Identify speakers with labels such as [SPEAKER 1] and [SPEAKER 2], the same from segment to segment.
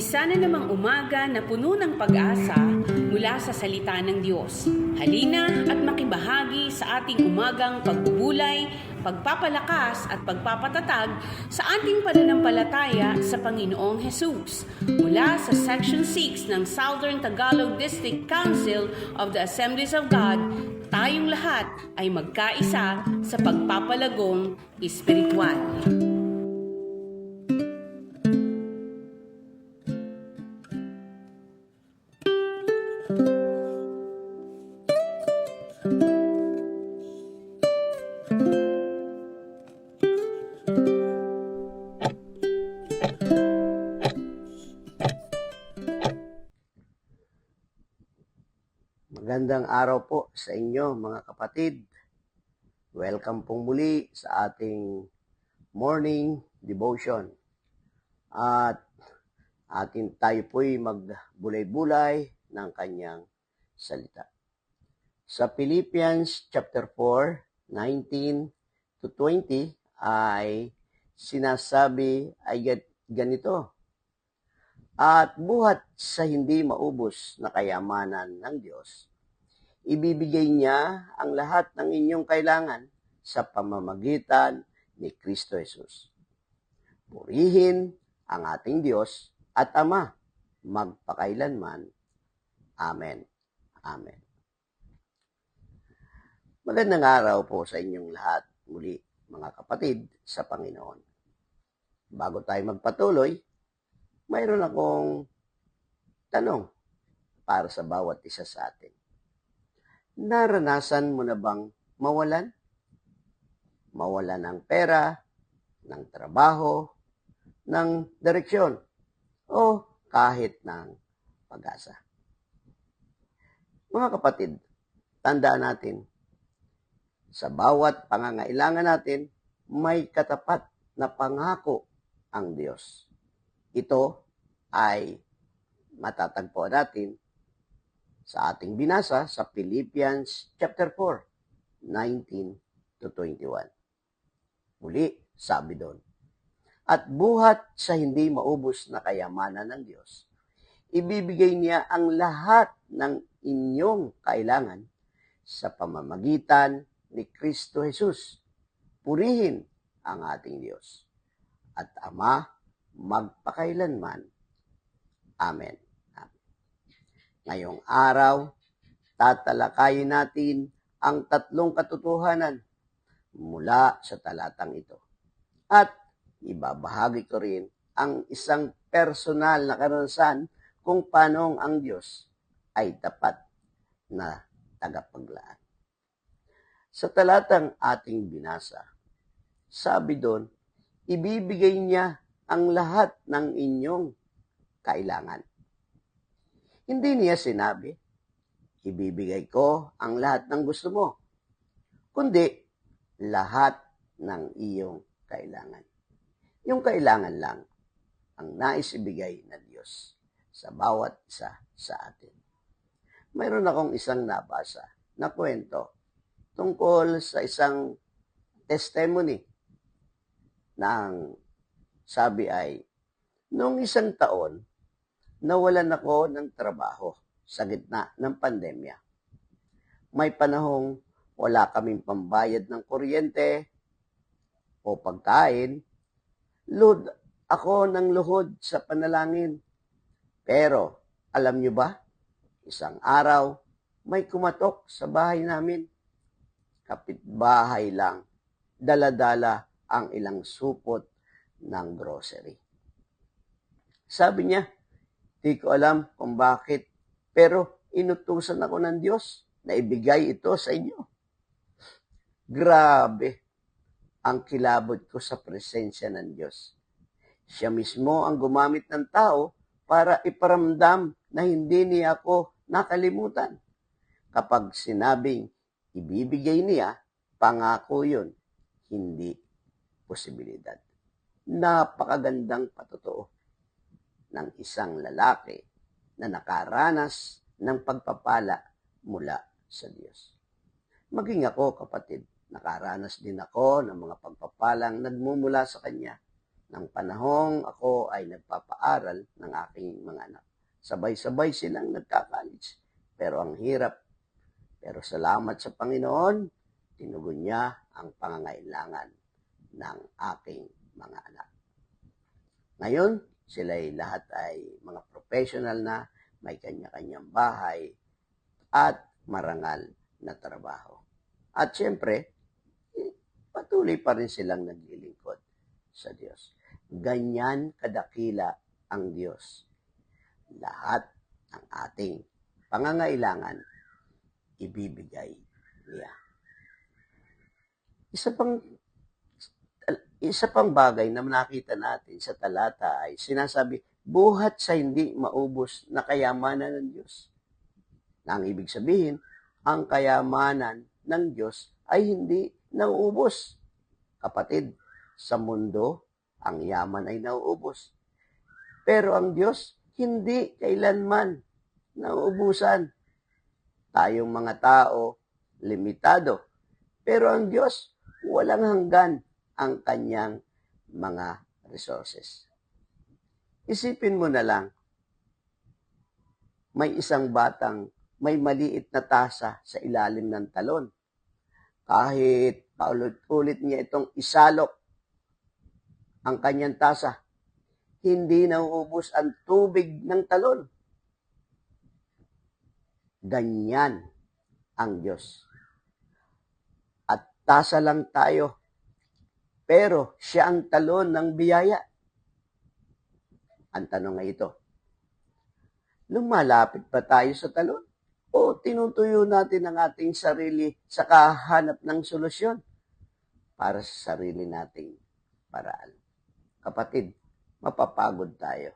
[SPEAKER 1] Isa na namang umaga na puno ng pag-asa mula sa salita ng Diyos. Halina at makibahagi sa ating umagang pagbubulay, pagpapalakas at pagpapatatag sa ating pananampalataya sa Panginoong Hesus. Mula sa Section 6 ng Southern Tagalog District Council of the Assemblies of God, tayong lahat ay magkaisa sa pagpapalagong espiritual.
[SPEAKER 2] Magandang araw po sa inyo mga kapatid. Welcome pong muli sa ating morning devotion. At tayo po'y magbulay-bulay ng kanyang salita. Sa Philippians chapter 4, 19 to 20 ay sinasabi ay ganito. At buhat sa hindi maubos na kayamanan ng Diyos, ibibigay niya ang lahat ng inyong kailangan sa pamamagitan ni Kristo Jesus. Purihin ang ating Diyos at Ama, magpakailanman. Amen. Amen. Magandang araw po sa inyong lahat muli, mga kapatid sa Panginoon. Bago tayo magpatuloy, mayroon akong tanong para sa bawat isa sa atin. Naranasan mo na bang mawalan? Mawalan ng pera, ng trabaho, ng direksyon, o kahit ng pag-asa. Mga kapatid, tandaan natin, sa bawat pangangailangan natin, may katapat na pangako ang Diyos. Ito ay matatagpuan natin sa ating binasa sa Philippians chapter 4, 19 to 21. Muli, sabi doon, at buhat sa hindi maubos na kayamanan ng Diyos, ibibigay niya ang lahat ng inyong kailangan sa pamamagitan ni Kristo Jesus. Purihin ang ating Diyos at Ama, magpakailanman. Amen. Ngayong araw, tatalakayin natin ang tatlong katotohanan mula sa talatang ito. At ibabahagi ko rin ang isang personal na karanasan kung paano ang Diyos ay tapat na tagapaglaan. Sa talatang ating binasa, sabi doon, ibibigay niya ang lahat ng inyong kailangan. Hindi niya sinabi, ibibigay ko ang lahat ng gusto mo, kundi lahat ng iyong kailangan. Yung kailangan lang ang nais ibigay ng Diyos sa bawat isa sa atin. Mayroon akong isang nabasa na kwento tungkol sa isang testimony ng sabi ay, noong isang taon, nawalan ako ng trabaho sa gitna ng pandemya. May panahong wala kaming pambayad ng kuryente o pagkain. Luhod ako ng luhod sa panalangin. Pero, alam nyo ba, isang araw, may kumatok sa bahay namin. Kapitbahay lang, dala-dala ang ilang supot ng grocery. Sabi niya, di ko alam kung bakit, pero inutusan ako ng Diyos na ibigay ito sa inyo. Grabe ang kilabot ko sa presensya ng Diyos. Siya mismo ang gumamit ng tao para iparamdam na hindi niya ako nakalimutan. Kapag sinabing ibibigay niya, pangako yun, hindi posibilidad. Napakagandang patotoo ng isang lalaki na nakaranas ng pagpapala mula sa Diyos. Maging ako, kapatid, nakaranas din ako ng mga pagpapalang nagmumula sa Kanya ng panahong ako ay nagpapaaral ng aking mga anak. Sabay-sabay silang nagka-college. Pero ang hirap. Pero salamat sa Panginoon, tinugon niya ang pangangailangan ng aking mga anak. Ngayon, sila'y lahat ay mga professional na, may kanya-kanyang bahay at marangal na trabaho. At siyempre, patuloy pa rin silang naglilingkod sa Diyos. Ganyan kadakila ang Diyos. Lahat ng ating pangangailangan, ibibigay niya. Isa pang bagay na nakita natin sa talata ay sinasabi, buhat sa hindi maubos na kayamanan ng Diyos. Na ang ibig sabihin, ang kayamanan ng Diyos ay hindi nauubos. Kapatid, sa mundo, ang yaman ay nauubos. Pero ang Diyos, hindi kailanman nauubusan. Tayong mga tao, limitado. Pero ang Diyos, walang hanggan ang kanyang mga resources. Isipin mo na lang, may isang batang may maliit na tasa sa ilalim ng talon. Kahit paulit-ulit niya itong isalok ang kanyang tasa, hindi nauubos ang tubig ng talon. Ganyan ang Diyos. At tasa lang tayo, pero siya ang talon ng biyaya. Ang tanong ay ito, lumalapit ba tayo sa talon? O tinutuyo natin ang ating sarili sa kahanap ng solusyon para sa sarili nating paraan? Kapatid, mapapagod tayo.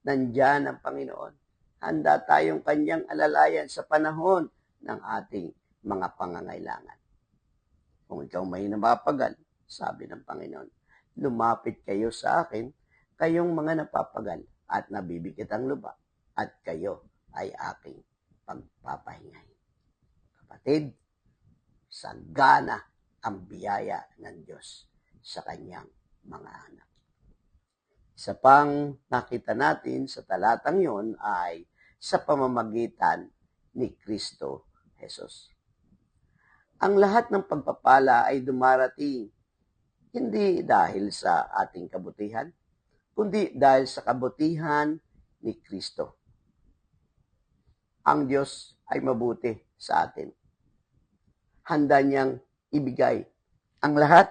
[SPEAKER 2] Nandyan ang Panginoon. Handa tayong kanyang alalayan sa panahon ng ating mga pangangailangan. Kung ikaw may napapagal, sabi ng Panginoon, lumapit kayo sa akin, kayong mga napapagal at nabibigit ang lupa, at kayo ay aking pagpapahingay. Kapatid, sagana ang biyaya ng Diyos sa kanyang mga anak. Isa pang nakita natin sa talatang yon ay sa pamamagitan ni Kristo Jesus. Ang lahat ng pagpapala ay dumarating hindi dahil sa ating kabutihan, kundi dahil sa kabutihan ni Kristo. Ang Diyos ay mabuti sa atin. Handa niyang ibigay ang lahat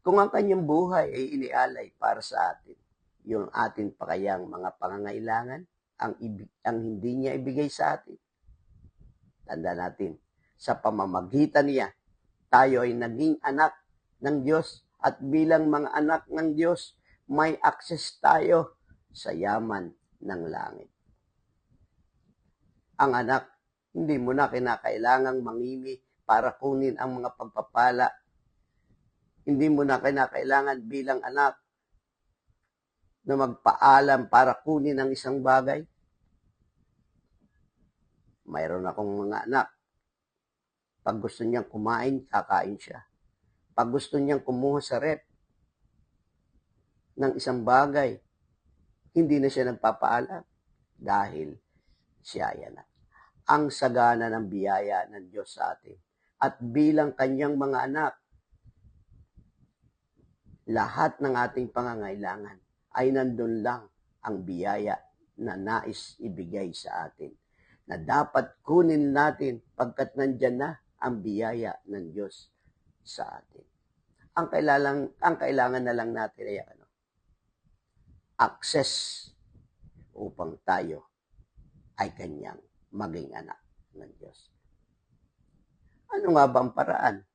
[SPEAKER 2] kung ang kanyang buhay ay inialay para sa atin. Yung atin pa kayang mga pangangailangan, ang hindi niya ibigay sa atin. Tanda natin, sa pamamagitan niya, tayo ay naging anak ng Diyos at bilang mga anak ng Diyos, may access tayo sa yaman ng langit. Ang anak, hindi mo na kinakailangang mangimi para kunin ang mga pagpapala. Hindi mo na kinakailangan bilang anak na magpaalam para kunin ang isang bagay. Mayroon akong mga anak. Pag gusto niyang kumain, kakain siya. Pag gusto niyang kumuha sa rep ng isang bagay, hindi na siya nagpapaalam dahil siya yan na. Ang sagana ng biyaya ng Diyos sa atin. At bilang kanyang mga anak, lahat ng ating pangangailangan ay nandun lang ang biyaya na nais ibigay sa atin. Na dapat kunin natin pagkat nandyan na ang biyaya ng Diyos sa atin. Ang kailangan na lang natin ay access upang tayo ay kanyang maging anak ng Diyos. Ano nga ba ang paraan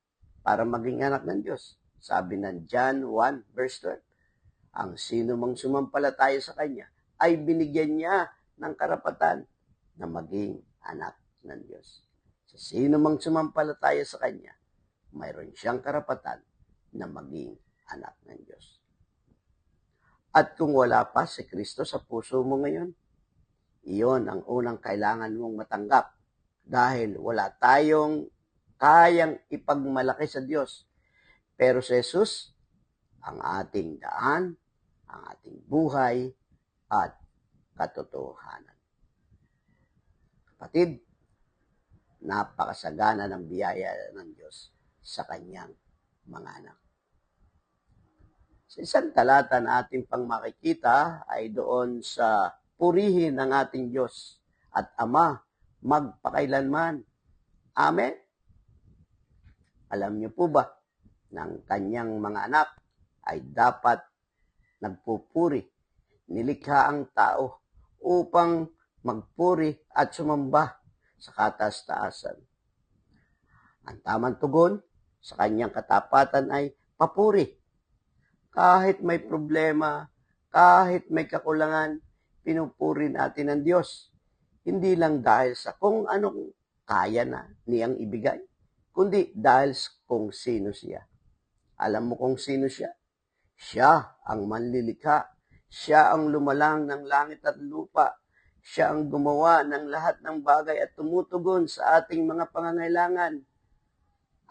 [SPEAKER 2] para maging anak ng Diyos? Sabi ng John 1 verse 12, ang sino mang sumampalataya sa Kanya ay binigyan niya ng karapatan na maging anak ng Diyos. Sa sino mang sumampalataya sa Kanya, mayroon siyang karapatan na maging anak ng Diyos. At kung wala pa si Kristo sa puso mo ngayon, iyon ang unang kailangan mong matanggap dahil wala tayong kayang ipagmalaki sa Diyos. Pero si Jesus, ang ating daan, ang ating buhay at katotohanan. Kapatid, napakasagana ng biyaya ng Diyos sa kanyang mga anak. Sa isang talata na ating pang makikita ay doon sa purihin ng ating Diyos at Ama magpakailanman. Amen? Alam niyo po ba ng kanyang mga anak ay dapat nagpupuri, nilikha ang tao upang magpuri at sumamba sa kataas-taasan. Ang tamang tugon sa kanyang katapatan ay papuri. Kahit may problema, kahit may kakulangan, pinupuri natin ang Diyos. Hindi lang dahil sa kung anong kaya na niyang ibigay, kundi dahil kung sino siya. Alam mo kung sino siya? Siya ang manlilikha. Siya ang lumalang ng langit at lupa. Siya ang gumawa ng lahat ng bagay at tumutugon sa ating mga pangangailangan.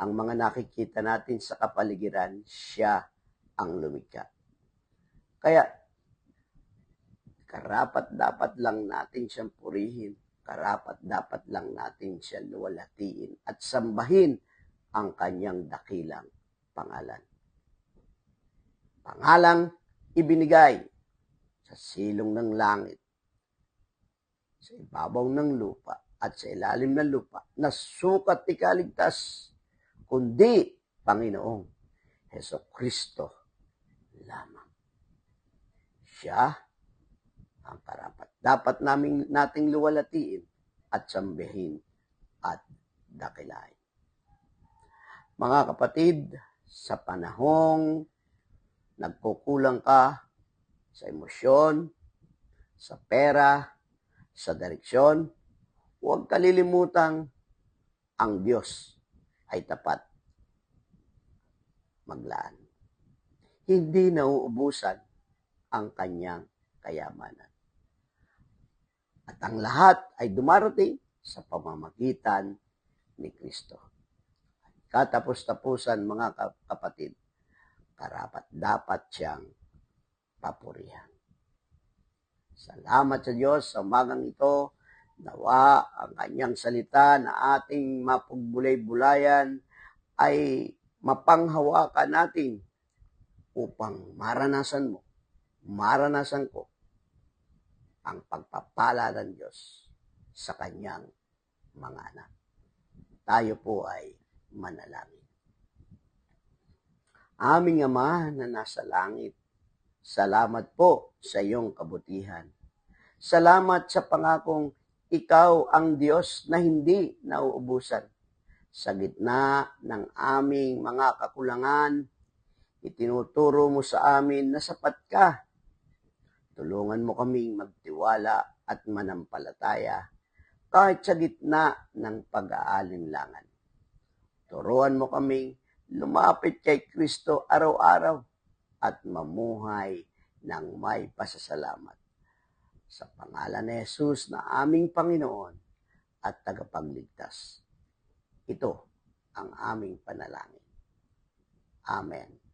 [SPEAKER 2] Ang mga nakikita natin sa kapaligiran, siya ang lumikha. Kaya, karapat-dapat lang natin siyang purihin. Karapat-dapat lang natin siya luwalhatiin at sambahin ang kanyang dakilang pangalan. Pangalang ibinigay sa silong ng langit, sa ibabaw ng lupa at sa ilalim ng lupa, na sukat ikaligtas, kundi Panginoong Hesukristo lamang. Siya ang karapat-dapat nating luwalhatiin at sambihin at dakilain. Mga kapatid, sa panahong nagkukulang ka sa emosyon, sa pera, sa direksyon, huwag kalilimutang ang Diyos ay tapat maglaan. Hindi nauubusan ang kanyang kayamanan. At ang lahat ay dumarating sa pamamagitan ni Kristo. Katapos-tapusan, mga kapatid, karapat-dapat siyang papurihan. Salamat sa Diyos sa umagang ito. Nawa ang kanyang salita na ating mapagbulay-bulayan ay mapanghawakan natin upang maranasan mo, maranasan ko ang pagpapala ng Diyos sa kanyang mga anak. Tayo po ay manalangin. Aming Ama na nasa langit, salamat po sa iyong kabutihan. Salamat sa pangakong ikaw ang Diyos na hindi nauubusan. Sa gitna ng aming mga kakulangan, itinuturo mo sa amin na sapat ka. Tulungan mo kaming magtiwala at manampalataya kahit sa gitna ng pag-aalinlangan. Turuan mo kaming lumapit kay Kristo araw-araw at mamuhay ng may pasasalamat. Sa pangalan ni Jesus na aming Panginoon at tagapagligtas. Ito ang aming panalangin. Amen.